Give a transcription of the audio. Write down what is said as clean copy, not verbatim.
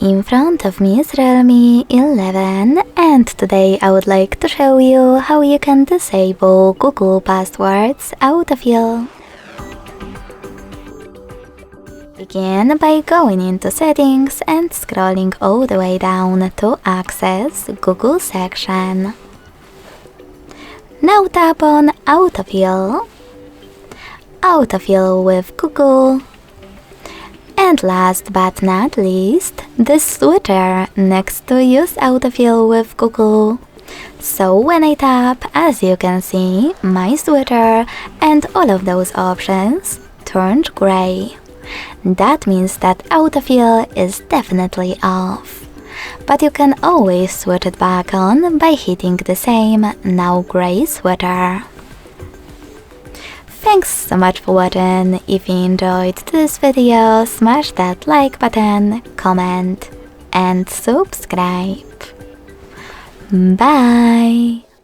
In front of me is REALME 11 and today I would like to show you how you can disable Google Passwords Autofill. Begin by going into Settings and scrolling all the way down to access Google section. Now tap on Autofill, Autofill with Google, and last but not least, the switcher next to Use Autofill with Google. So when I tap, as you can see, my switcher and all of those options turned gray. That means that autofill is definitely off. But you can always switch it back on by hitting the same now gray switcher. Thanks so much for watching. If you enjoyed this video, smash that like button, comment and subscribe. Bye!